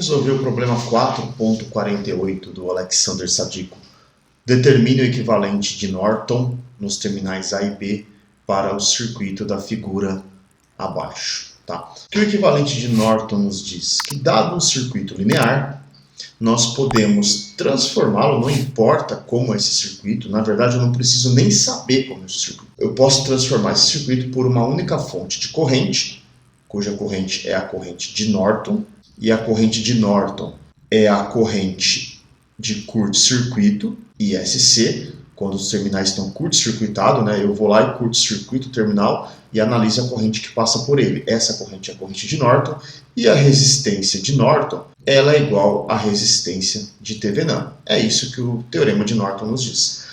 resolver o problema 4.48 do Alexander Sadiko. Determine o equivalente de Norton nos terminais A e B para o circuito da figura abaixo. Tá? O que o equivalente de Norton nos diz? Que dado um circuito linear, nós podemos transformá-lo, não importa como é esse circuito, na verdade eu não preciso nem saber como é esse circuito. Eu posso transformar esse circuito por uma única fonte de corrente, cuja corrente é a corrente de Norton, e a corrente de Norton é a corrente de curto-circuito, ISC. Quando os terminais estão curto-circuitados, né, eu vou lá e curto-circuito o terminal e analiso a corrente que passa por ele. Essa corrente é a corrente de Norton e a resistência de Norton ela é igual à resistência de Thevenin. É isso que o teorema de Norton nos diz.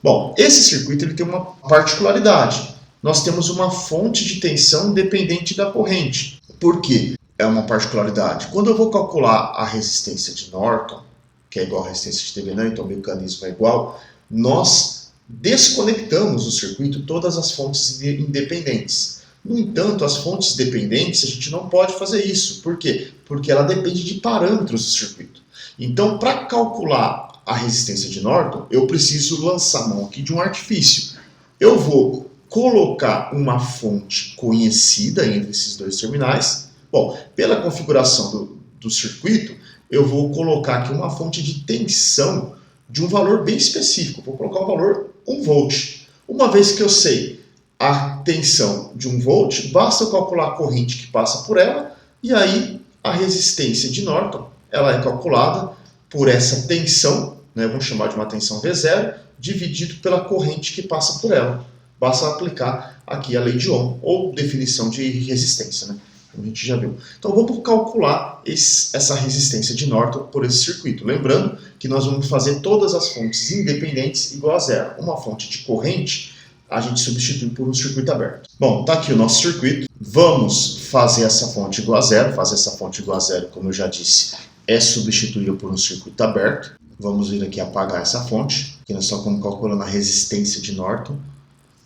Bom, esse circuito ele tem uma particularidade. Nós temos uma fonte de tensão independente da corrente. Por quê? É uma particularidade. Quando eu vou calcular a resistência de Norton, que é igual à resistência de Thevenin, então o mecanismo é igual, nós desconectamos do circuito todas as fontes independentes. No entanto, as fontes dependentes, a gente não pode fazer isso. Por quê? Porque ela depende de parâmetros do circuito. Então, para calcular a resistência de Norton, eu preciso lançar mão aqui de um artifício. Eu vou colocar uma fonte conhecida entre esses dois terminais. Bom, pela configuração do circuito, eu vou colocar aqui uma fonte de tensão de um valor bem específico. Vou colocar um valor 1 volt. Uma vez que eu sei a tensão de 1 volt, basta eu calcular a corrente que passa por ela, e aí a resistência de Norton ela é calculada por essa tensão, né, vamos chamar de uma tensão V0, dividido pela corrente que passa por ela. Basta aplicar aqui a lei de Ohm, ou definição de resistência, né? Como a gente já viu. Então vamos calcular essa resistência de Norton por esse circuito. Lembrando que nós vamos fazer todas as fontes independentes igual a zero. Uma fonte de corrente a gente substitui por um circuito aberto. Bom, está aqui o nosso circuito. Vamos fazer essa fonte igual a zero. Fazer essa fonte igual a zero, como eu já disse, é substituída por um circuito aberto. Vamos vir aqui apagar essa fonte. Aqui nós só estamos calculando a resistência de Norton.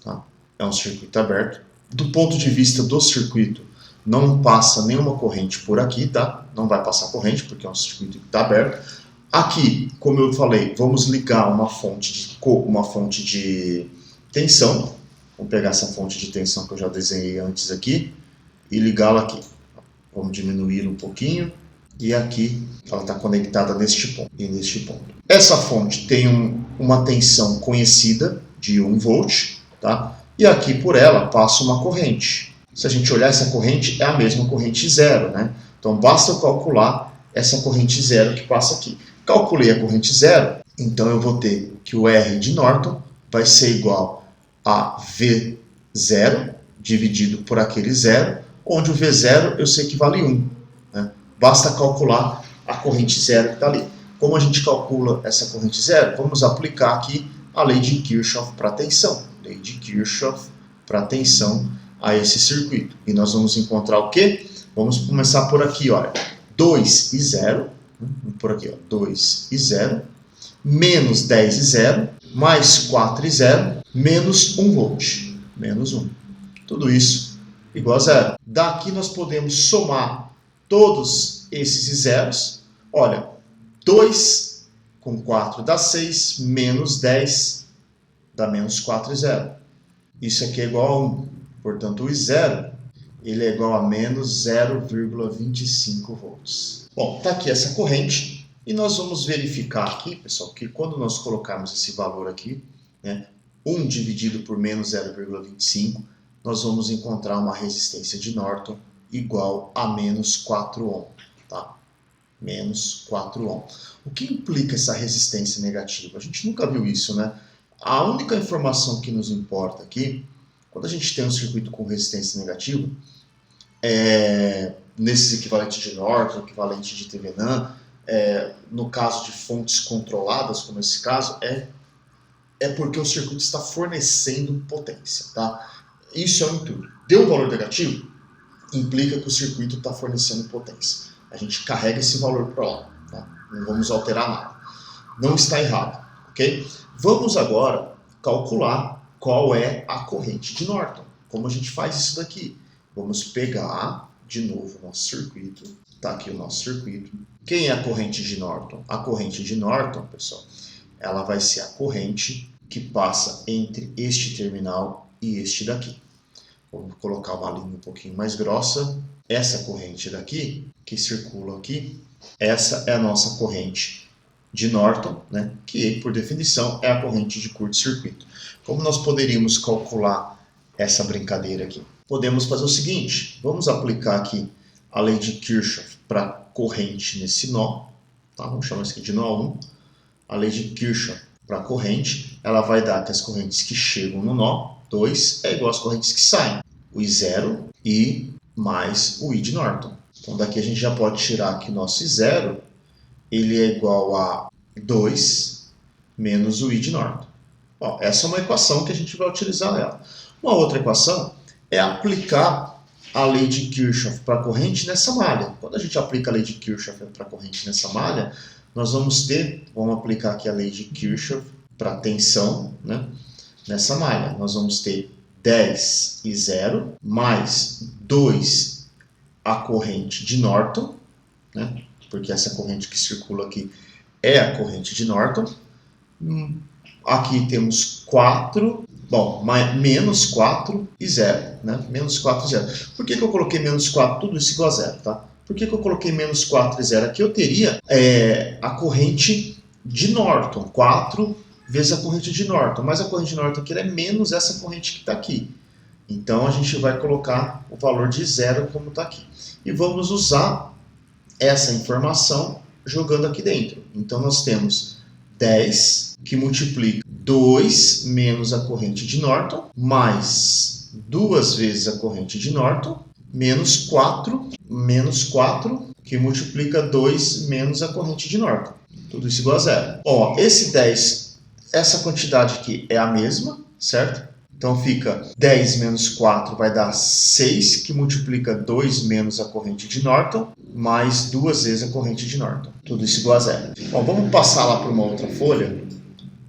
Tá? É um circuito aberto. Do ponto de vista do circuito, não passa nenhuma corrente por aqui, tá? Não vai passar corrente, porque é um circuito que está aberto. Aqui, como eu falei, vamos ligar uma fonte de tensão. Vamos pegar essa fonte de tensão que eu já desenhei antes aqui e ligá-la aqui. Vamos diminuir um pouquinho. E aqui ela está conectada neste ponto e neste ponto. Essa fonte tem uma tensão conhecida de 1 volt, tá? E aqui por ela passa uma corrente. Se a gente olhar essa corrente, é a mesma corrente zero, né? Então basta eu calcular essa corrente zero que passa aqui. Calculei a corrente zero, então eu vou ter que o R de Norton vai ser igual a V0 dividido por aquele zero, onde o V0 eu sei que vale 1. Né? Basta calcular a corrente zero que está ali. Como a gente calcula essa corrente zero? Vamos aplicar aqui a lei de Kirchhoff para tensão. Lei de Kirchhoff para tensão a esse circuito. E nós vamos encontrar o quê? Vamos começar por aqui, olha. 2 e 0, por aqui, ó, 2 e 0, menos 10 e 0, mais 4 e 0, menos 1 volt, menos 1. Tudo isso igual a 0. Daqui nós podemos somar todos esses zeros. Olha, 2 com 4 dá 6, menos 10 dá menos 4 e 0. Isso aqui é igual a 1. Portanto, o I0 ele é igual a menos 0,25 volts. Bom, está aqui essa corrente e nós vamos verificar aqui, pessoal, que quando nós colocarmos esse valor aqui, né, 1 dividido por menos 0,25, nós vamos encontrar uma resistência de Norton igual a menos 4 ohm. Tá? Menos 4 ohm. O que implica essa resistência negativa? A gente nunca viu isso, né? A única informação que nos importa aqui, quando a gente tem um circuito com resistência negativa, nesses equivalentes de Norton, equivalente de Thevenin, no caso de fontes controladas, como esse caso, é porque o circuito está fornecendo potência. Tá? Isso é um intuito. Deu um valor negativo, implica que o circuito está fornecendo potência. A gente carrega esse valor para lá. Tá? Não vamos alterar nada. Não está errado. Okay? Vamos agora calcular qual é a corrente de Norton. Como a gente faz isso daqui? Vamos pegar de novo o nosso circuito. Está aqui o nosso circuito. Quem é a corrente de Norton? A corrente de Norton, pessoal, ela vai ser a corrente que passa entre este terminal e este daqui. Vou colocar uma linha um pouquinho mais grossa. Essa corrente daqui, que circula aqui, essa é a nossa corrente de Norton, né? Que, por definição, é a corrente de curto-circuito. Como nós poderíamos calcular essa brincadeira aqui? Podemos fazer o seguinte, vamos aplicar aqui a lei de Kirchhoff para corrente nesse nó, tá? Vamos chamar isso aqui de nó 1. A lei de Kirchhoff para corrente, ela vai dar que as correntes que chegam no nó 2 é igual às correntes que saem. O I0 e mais o I de Norton. Então daqui a gente já pode tirar que o nosso I0 ele é igual a 2 menos o I de Norton. Bom, essa é uma equação que a gente vai utilizar ela. Uma outra equação é aplicar a lei de Kirchhoff para a corrente nessa malha. Quando a gente aplica a lei de Kirchhoff para a corrente nessa malha, nós vamos aplicar aqui a lei de Kirchhoff para a tensão, né, nessa malha. Nós vamos ter 10 e 0 mais 2 a corrente de Norton, né, porque essa corrente que circula aqui é a corrente de Norton. Aqui temos 4, menos 4 e 0, né? Menos 4 e 0. Por que eu coloquei menos 4? Tudo isso igual a 0, tá? Por que eu coloquei menos 4 e 0? Aqui eu teria a corrente de Norton, 4 vezes a corrente de Norton, mas a corrente de Norton aqui é menos essa corrente que está aqui. Então a gente vai colocar o valor de 0 como está aqui. E vamos usar essa informação jogando aqui dentro. Então nós temos 10 que multiplica 2 menos a corrente de Norton, mais 2 vezes a corrente de Norton, menos 4 que multiplica 2 menos a corrente de Norton. Tudo isso igual a 0. Ó, esse 10, essa quantidade aqui é a mesma, certo? Então fica 10 menos 4 vai dar 6, que multiplica 2 menos a corrente de Norton, mais 2 vezes a corrente de Norton. Tudo isso igual a 0. Bom, vamos passar lá para uma outra folha.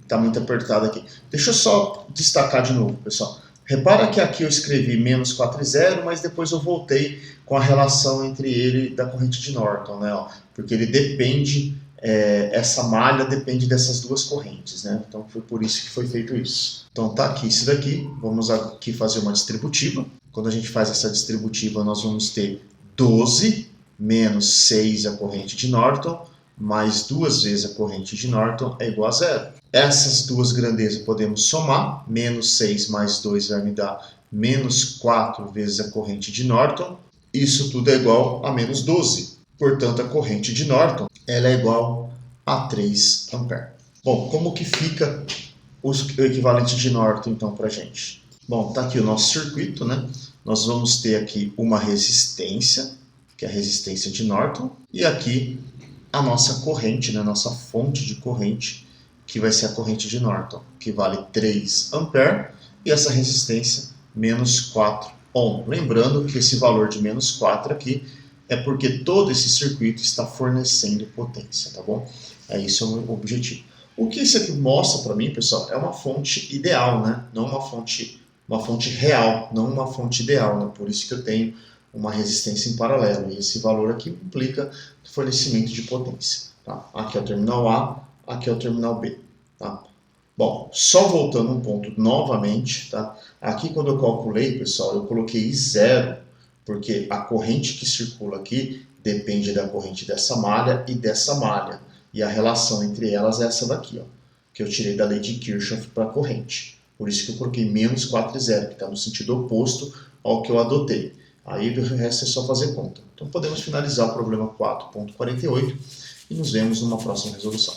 Está muito apertado aqui. Deixa eu só destacar de novo, pessoal. Repara que aqui eu escrevi menos 4 e 0, mas depois eu voltei com a relação entre ele e da corrente de Norton, né? Porque ele depende, essa malha depende dessas duas correntes, né? Então foi por isso que foi feito isso. Então tá aqui isso daqui. Vamos aqui fazer uma distributiva. Quando a gente faz essa distributiva, nós vamos ter 12 menos 6 a corrente de Norton, mais 2 vezes a corrente de Norton é igual a 0. Essas duas grandezas podemos somar, menos 6 mais 2 vai me dar menos 4 vezes a corrente de Norton, isso tudo é igual a menos 12. Portanto, a corrente de Norton ela é igual a 3 A. Bom, como que fica o equivalente de Norton então para a gente? Bom, está aqui o nosso circuito, né? Nós vamos ter aqui uma resistência, que é a resistência de Norton, e aqui a nossa corrente, né? Nossa fonte de corrente, que vai ser a corrente de Norton, que vale 3 A, e essa resistência, menos 4 ohm. Lembrando que esse valor de menos 4 aqui é porque todo esse circuito está fornecendo potência, tá bom? Isso é o objetivo. O que isso aqui mostra para mim, pessoal, é uma fonte ideal, né? Não uma fonte real, não uma fonte ideal, né? Por isso que eu tenho uma resistência em paralelo, e esse valor aqui implica fornecimento de potência, tá? Aqui é o terminal A, aqui é o terminal B, tá? Bom, só voltando um ponto novamente, tá? Aqui quando eu calculei, pessoal, eu coloquei 0, porque a corrente que circula aqui depende da corrente dessa malha e dessa malha, e a relação entre elas é essa daqui, ó, que eu tirei da lei de Kirchhoff para a corrente. Por isso que eu coloquei menos 4 e 0, que está no sentido oposto ao que eu adotei. Aí o resto é só fazer conta. Então podemos finalizar o problema 4.48 e nos vemos numa próxima resolução.